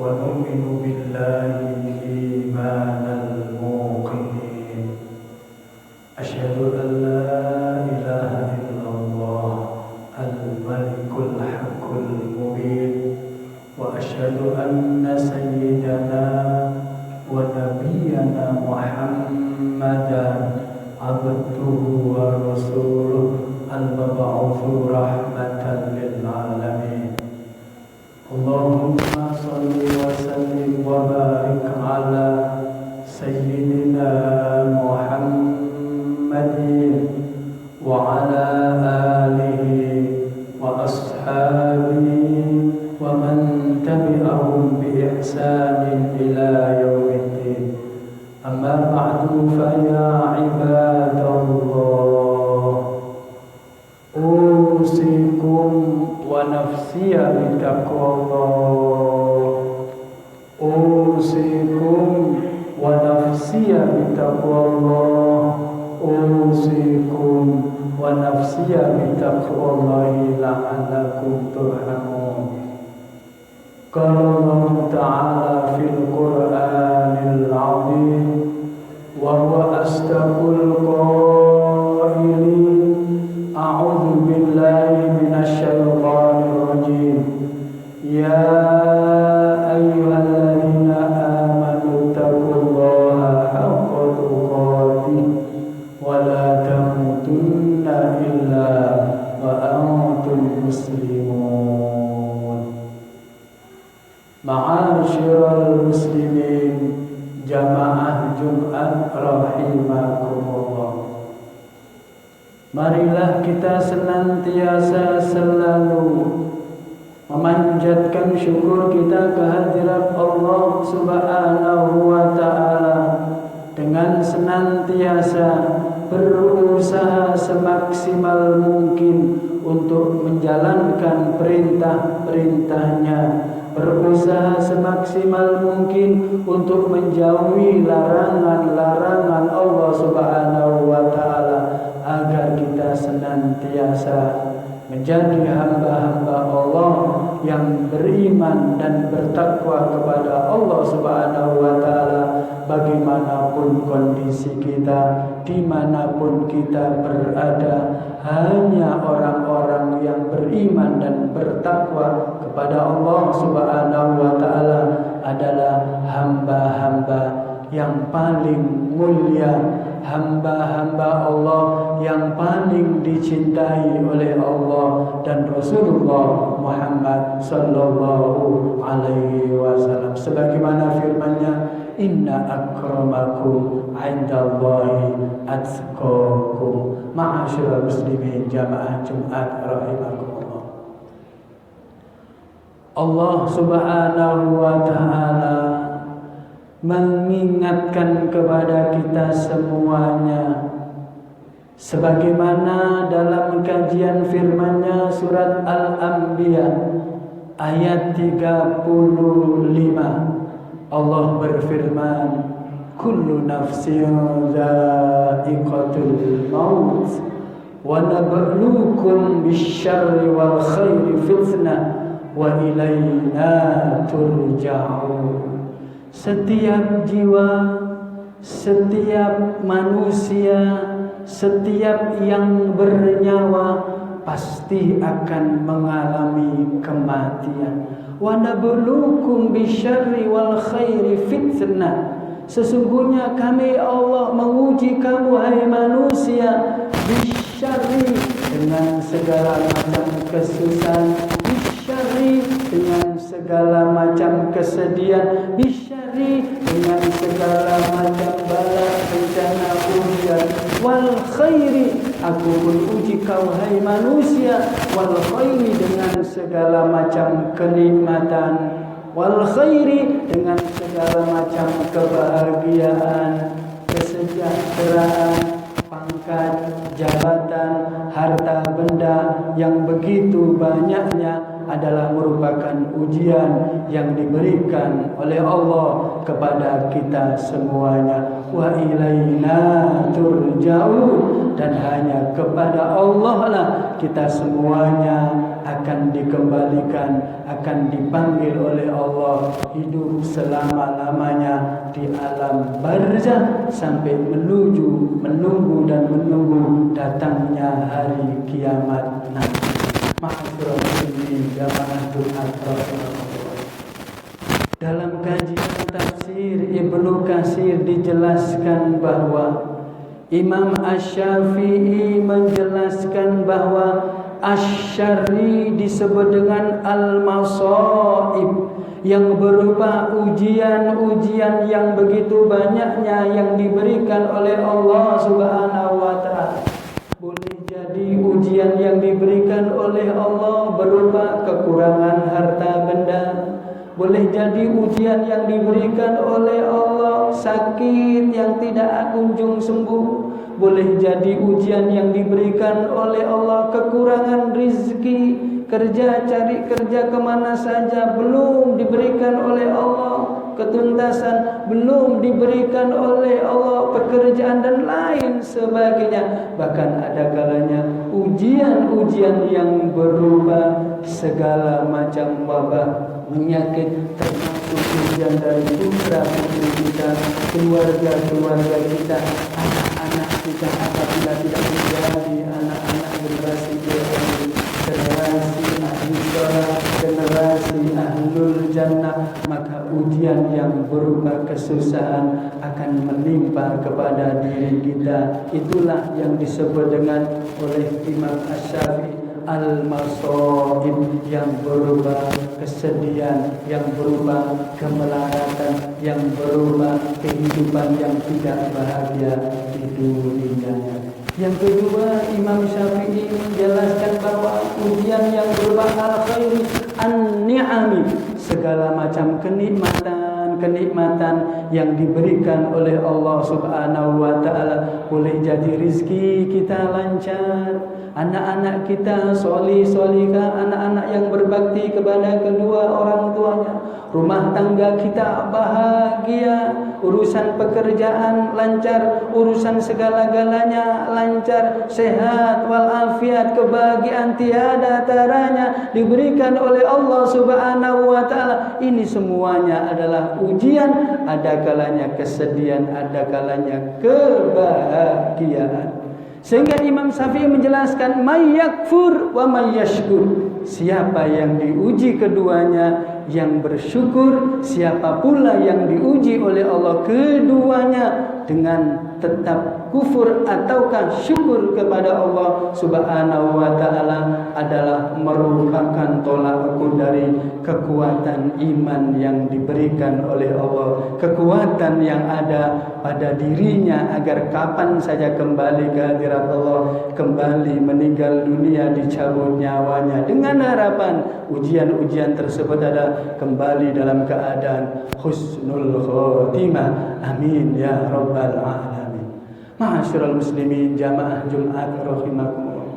ونؤمن بالله إيمان الموقنين أشهد أن لا إله إلا الله الملك الحق المبين وأشهد أن سيدنا ونبينا محمدا عبده ورسوله المبعوث رحمة للعالمين اللهم صل وسلم وبارك على سيدنا محمد وعلى آله وأصحابه ومن تبعهم بإحسان إلى يوم الدين أما بعد فيا عباد الله أوصيكم ونفسي بتقوى الله أوصيكم ونفسي بتقوى الله أوصيكم ونفسي بتقوى الله لعلكم ترحمون قال الله تعالى في القرآن العظيم وهو أصدق القائلين أعوذ بالله من الشيطان الرجيم يا أيها الذين آمنوا اتقوا الله حق تقاته ولا تموتن إلا وأنتم مسلمون معاشر المسلمين جماعة Jumat rahimakumullah. Marilah kita senantiasa selalu memanjatkan syukur kita kehadirat Allah Subhanahu wa ta'ala dengan senantiasa berusaha semaksimal mungkin untuk menjalankan perintah-perintahnya, berusaha semaksimal mungkin untuk menjauhi larangan-larangan Allah Subhanahu wa ta'ala agar kita senantiasa menjadi hamba-hamba Allah yang beriman dan bertakwa kepada Allah Subhanahu wa ta'ala bagaimanapun kondisi kita, dimanapun kita berada. Hanya orang-orang yang beriman dan bertakwa kepada Allah Subhanahu wa ta'ala adalah hamba-hamba yang paling mulia, hamba-hamba Allah yang paling dicintai oleh Allah dan Rasulullah Muhammad sallallahu alaihi wasallam. Sebagaimana firman-Nya, inna akramakum 'indallahi atqakum. Ma'asyiral muslimin jamaah Jumat rahimakumullah. Allah Subhanahu wa ta'ala mengingatkan kepada kita semuanya sebagaimana dalam kajian firman-Nya surat Al-Anbiya ayat 35 Allah berfirman, kullu nafsin dha'iqatul maut wa nabluukum bisyarri wal khairi fitnah wa ilaina turja'un. Setiap jiwa, setiap manusia, setiap yang bernyawa pasti akan mengalami kematian. Wa nabluukum bisyarri wal khairi fitnah. Sesungguhnya kami Allah menguji kamu hai manusia bisyarri dengan segala macam kesusahan, bisyarri dengan segala macam kesedihan, bisyarri dengan segala macam bala bencana ujian, wal khairi aku pun uji kau hai manusia, wal khairi dengan segala macam kenikmatan, wal khairi dengan segala macam kebahagiaan, kesejahteraan, pangkat, jabatan, harta benda yang begitu banyaknya adalah merupakan ujian yang diberikan oleh Allah kepada kita semuanya. Wa ilaina turja'un. dan hanya kepada Allah lah kita semuanya akan dikembalikan, akan dipanggil oleh Allah hidup selama-lamanya di alam barzah sampai menunggu dan menunggu datangnya hari kiamat nanti. Ma'asyiral muslimin jamaah Jumat rahimahullah. Dalam kajian tafsir Ibnu Katsir dijelaskan bahwa Imam Asy-Syafi'i menjelaskan bahwa asy-syarri disebut dengan al-masaib, yang berupa ujian-ujian yang begitu banyaknya yang diberikan oleh Allah Subhanahu wa taala. Boleh jadi ujian yang diberikan oleh Allah berupa kekurangan harta benda. Boleh jadi ujian yang diberikan oleh Allah sakit yang tidak kunjung sembuh. Boleh jadi ujian yang diberikan oleh Allah kekurangan rizki, cari kerja kemana saja belum diberikan oleh Allah, ketuntasan belum diberikan oleh Allah, pekerjaan dan lain sebagainya. Bahkan ada kalanya ujian-ujian yang berupa segala macam wabah, penyakit, termasuk ujian dari putra-putri kita, keluarga kita, anak-anak kita apabila tidak menjadi anak-anak generasi generasi ahli surga, generasi ahlul jannah, maka ujian yang berupa kesusahan akan menimpa kepada diri kita. Itulah yang disebut dengan oleh Imam Asy-Syafi'i al-masaib, yang berupa kesedihan, yang berupa kemelaratan, yang berupa kehidupan yang tidak bahagia di dunia. Yang kedua, Imam Syafi'i menjelaskan bahwa ujian yang berupa al-khairi an-ni'ami, segala macam kenikmatan yang diberikan oleh Allah Subhanahu wa taala. Boleh jadi rizki kita lancar, anak-anak kita solih-solihah, anak-anak yang berbakti kepada kedua orang tuanya, rumah tangga kita bahagia, urusan pekerjaan lancar, urusan segala-galanya lancar, sehat walafiat, kebahagiaan tiada taranya diberikan oleh Allah Subhanahu wa taala. Ini semuanya adalah ujian, ada kalanya kesedihan, ada kalanya kebahagiaan. Sehingga Imam Syafi'i menjelaskan may yakfur wa may yashkur. Siapa yang diuji keduanya, yang bersyukur. Siapa pula yang diuji oleh Allah keduanya, dengan tetap kufur ataukah syukur kepada Allah Subhanahu wa taala, adalah merupakan tolak ukur dari kekuatan iman yang diberikan oleh Allah, kekuatan yang ada pada dirinya agar kapan saja kembali ke hadirat Allah, kembali meninggal dunia, dicabut nyawanya, dengan harapan ujian-ujian tersebut ada kembali dalam keadaan husnul khotimah. Amin ya rabbal alamin. Ma'asyiral muslimin jamaah Jumat rahimakumullah.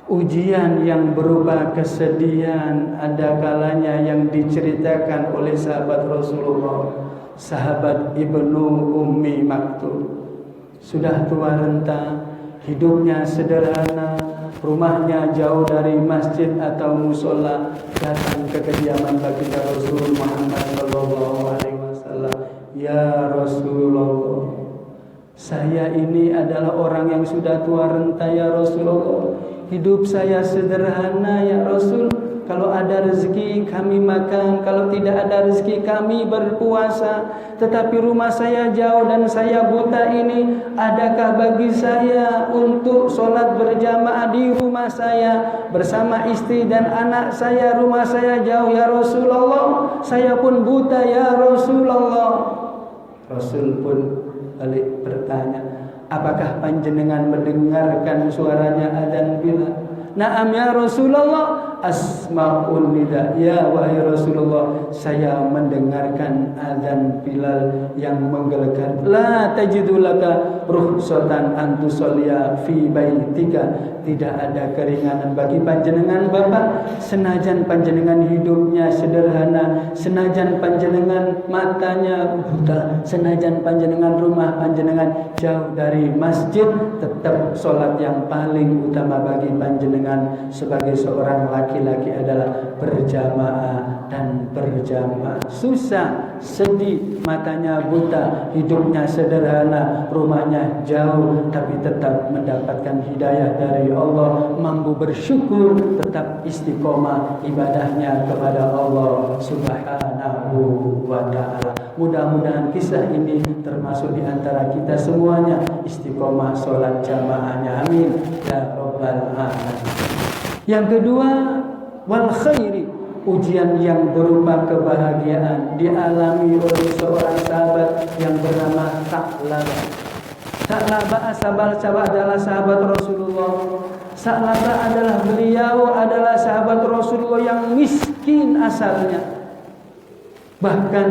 Ujian yang berupa kesedihan ada kalanya yang diceritakan oleh sahabat Rasulullah, sahabat Ibnu Ummi Maktum. Sudah tua renta, hidupnya sederhana, rumahnya jauh dari masjid atau musola, datang ke kediaman baginda Rasul Muhammad sallallahu alaihi wasallam. Ya Rasulullah, saya ini adalah orang yang sudah tua renta ya Rasulullah. Hidup saya sederhana ya Rasul. Kalau ada rezeki kami makan, kalau tidak ada rezeki kami berpuasa. Tetapi rumah saya jauh dan saya buta ini, adakah bagi saya untuk sholat berjamaah di rumah saya bersama istri dan anak saya? Rumah saya jauh ya Rasulullah, saya pun buta ya Rasulullah. Rasul pun balik bertanya, apakah panjenengan mendengarkan suaranya adzan Bilal? Naam ya Rasulullah, asma'un nida. Ya wahai Rasulullah, saya mendengarkan adzan Bilal yang menggelegar. La tajidu laka rukhsatan an tusalliya fi baitika. Tidak ada keringanan bagi panjenengan Bapak, senajan panjenengan hidupnya sederhana, senajan panjenengan matanya buta, senajan panjenengan rumah panjenengan jauh dari masjid, tetap sholat yang paling utama bagi panjenengan sebagai seorang laki-laki adalah berjamaah dan berjamaah. Susah, sedih, matanya buta, hidupnya sederhana, rumahnya jauh, tapi tetap mendapatkan hidayah dari Allah, mampu bersyukur, tetap istiqomah ibadahnya kepada Allah Subhanahu wa ta'ala. Mudah-mudahan kisah ini termasuk di antara kita semuanya istiqomah sholat jamaahnya. Amin ya rabbal alamin. Yang kedua, wal khairi, ujian yang berupa kebahagiaan dialami oleh seorang sahabat yang bernama Sa'labah. Sa'labah adalah sahabat Rasulullah. Sa'labah adalah adalah sahabat Rasulullah yang miskin asalnya. Bahkan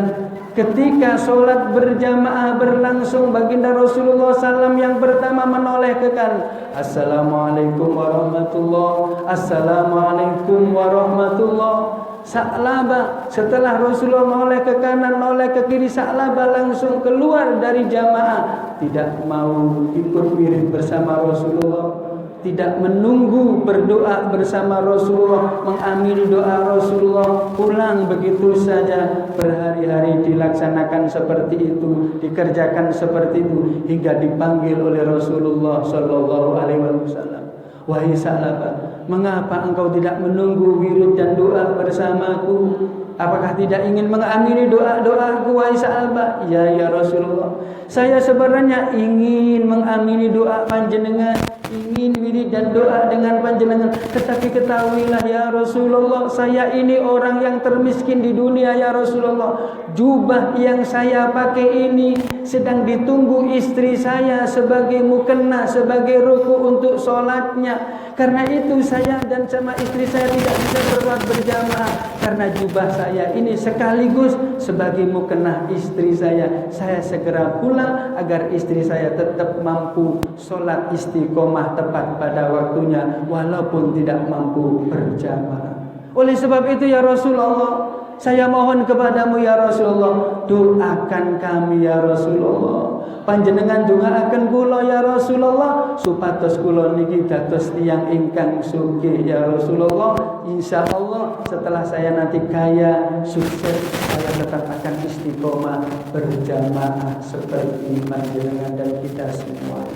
ketika sholat berjamaah berlangsung, baginda Rasulullah SAW yang pertama menoleh ke kanan, Assalamualaikum warahmatullah, Assalamualaikum warahmatullah. Sa'labah setelah Rasulullah menoleh ke kanan, menoleh ke kiri, Sa'labah langsung keluar dari jamaah, tidak mau ikut wirid bersama Rasulullah, tidak menunggu berdoa bersama Rasulullah, mengamini doa Rasulullah, pulang begitu saja. Berhari-hari dilaksanakan seperti itu, dikerjakan seperti itu, hingga dipanggil oleh Rasulullah sallallahu alaihi wasallam. Wahai Sa'labah, mengapa engkau tidak menunggu wirid dan doa bersamaku? Apakah tidak ingin mengamini doa-doaku, wahai Sa'labah? Ya Rasulullah, saya sebenarnya ingin mengamini doa panjenengan, ingin wirid dan doa dengan panjenengan, tetapi ketahuilah ya Rasulullah, saya ini orang yang termiskin di dunia ya Rasulullah. Jubah yang saya pakai ini sedang ditunggu istri saya sebagai mukena, sebagai ruku untuk sholatnya. Karena itu saya dan sama istri saya tidak bisa sholat berjamaah, karena jubah saya ini sekaligus sebagai mukena istri saya. Saya segera pulang agar istri saya tetap mampu sholat istiqomah tepat pada waktunya, walaupun tidak mampu berjamaah. Oleh sebab itu ya Rasulullah, saya mohon kepadamu ya Rasulullah, doakan kami ya Rasulullah. Panjenengan doakan kula ya Rasulullah, supados kula niki dados tiyang ingkang sugih ya Rasulullah. Insyaallah setelah saya nanti kaya, sukses, saya tetap akan istiqomah berjamaah seperti panjenengan dan kita semua.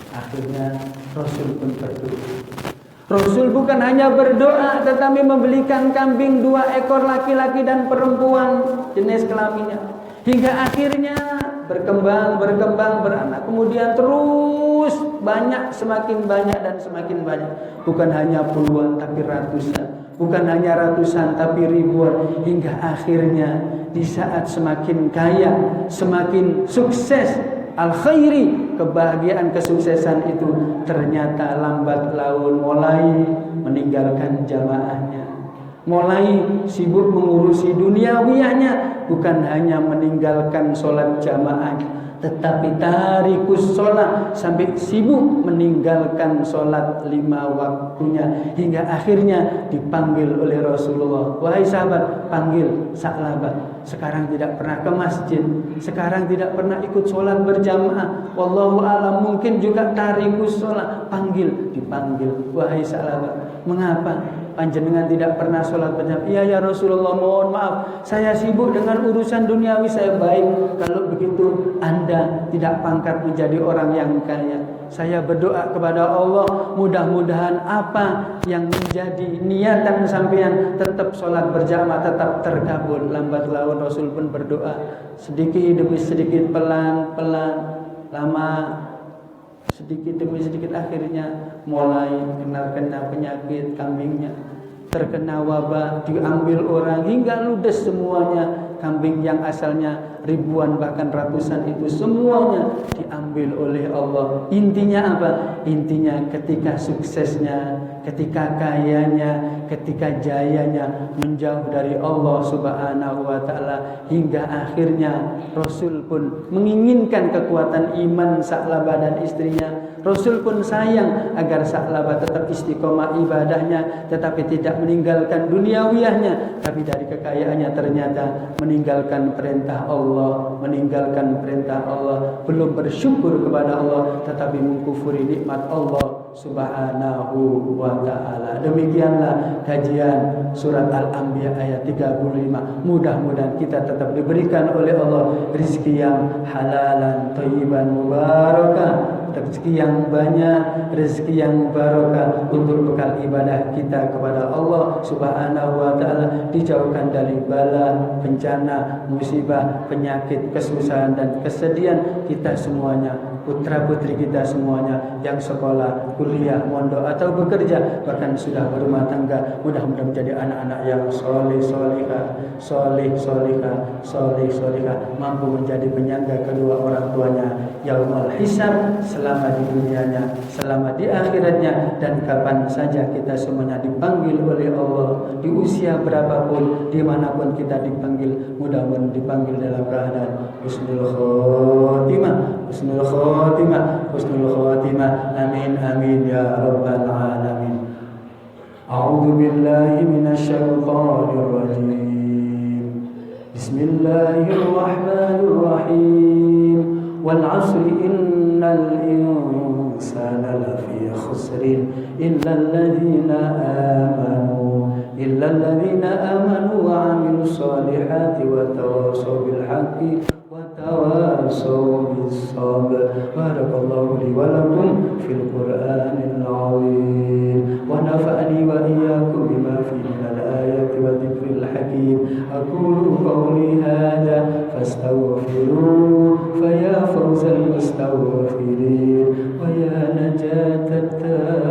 Akhirnya Rasul pun berdoa. Rasul bukan hanya berdoa, tetapi membelikan kambing 2 ekor, laki-laki dan perempuan jenis kelaminnya. Hingga akhirnya berkembang, beranak. Kemudian terus banyak, semakin banyak dan semakin banyak. Bukan hanya puluhan tapi ratusan. Bukan hanya ratusan tapi ribuan. Hingga akhirnya di saat semakin kaya, semakin sukses, al-khairi, kebahagiaan, kesuksesan itu ternyata lambat laun mulai meninggalkan jamaahnya, mulai sibuk mengurusi duniawiyahnya, bukan hanya meninggalkan sholat jamaah, tetapi tarikus sholat, sampai sibuk meninggalkan sholat 5 waktunya. Hingga akhirnya dipanggil oleh Rasulullah, wahai sahabat, panggil Sa'labah. Sekarang tidak pernah ke masjid, sekarang tidak pernah ikut sholat berjamaah, wallahu alam, mungkin juga tarikus sholat. Dipanggil, wahai Sa'labah, mengapa panjenengan tidak pernah sholat berjamaah? Iya ya Rasulullah, mohon maaf, saya sibuk dengan urusan duniawi saya. Baik, kalau begitu Anda tidak pangkat menjadi orang yang kaya. Saya berdoa kepada Allah, mudah-mudahan apa yang menjadi niatan sampean tetap sholat berjamaah, tetap terkabul. Lambat laun Rasul pun berdoa, sedikit demi sedikit, pelan-pelan, lama, sedikit demi sedikit, akhirnya mulai kena penyakit kambingnya, terkena wabah, diambil orang hingga ludes semuanya. Kambing yang asalnya ribuan bahkan ratusan itu semuanya diambil oleh Allah. Intinya apa? Intinya ketika suksesnya, ketika kayanya, ketika jayanya menjauh dari Allah Subhanahu wa ta'ala, hingga akhirnya Rasul pun menginginkan kekuatan iman Sa'labah dan istrinya. Rasul pun sayang agar Sa'labah tetap istiqomah ibadahnya, tetapi tidak meninggalkan duniawiyahnya. Tapi dari kekayaannya ternyata meninggalkan perintah Allah, belum bersyukur kepada Allah, tetapi mengkufuri nikmat Allah Subhanahu wa ta'ala. Demikianlah kajian surat Al-Anbiya ayat 35. Mudah-mudahan kita tetap diberikan oleh Allah rezeki yang halalan, thayyiban, mubarakah, rezeki yang banyak, rezeki yang barokah untuk bekal ibadah kita kepada Allah Subhanahu wa ta'ala. Dijauhkan dari bala, bencana, musibah, penyakit, kesusahan dan kesedihan kita semuanya, putra-putri kita semuanya yang sekolah, kuliah, mondok atau bekerja, bahkan sudah berumah tangga, mudah-mudahan menjadi anak-anak yang soleh solihah, mampu menjadi penyangga kedua orang tuanya yaumul hisab, selama di dunianya, selama di akhiratnya, dan kapan saja kita semuanya dipanggil oleh Allah, di usia berapapun, dimanapun kita dipanggil, mudah-mudahan dipanggil dalam keadaan husnul khotimah. Amin amin ya rabbal alamin. A'udzu billahi minasyaitonir rajim. Bismillahirrahmanirrahim. Wal 'asri innal insana lafi khusrin illa alladhina amanu wa 'amilus solihati wa tawassaw bil haqqi وتواصوا بالصبر. بارك الله لي ولكم في القرآن العظيم ونفعني وإياكم بما فيه من الآيات والذكر الحكيم. أقول قولي هذا فاستغفروه فيا فوز المستغفرين ويا نجاة التائبين.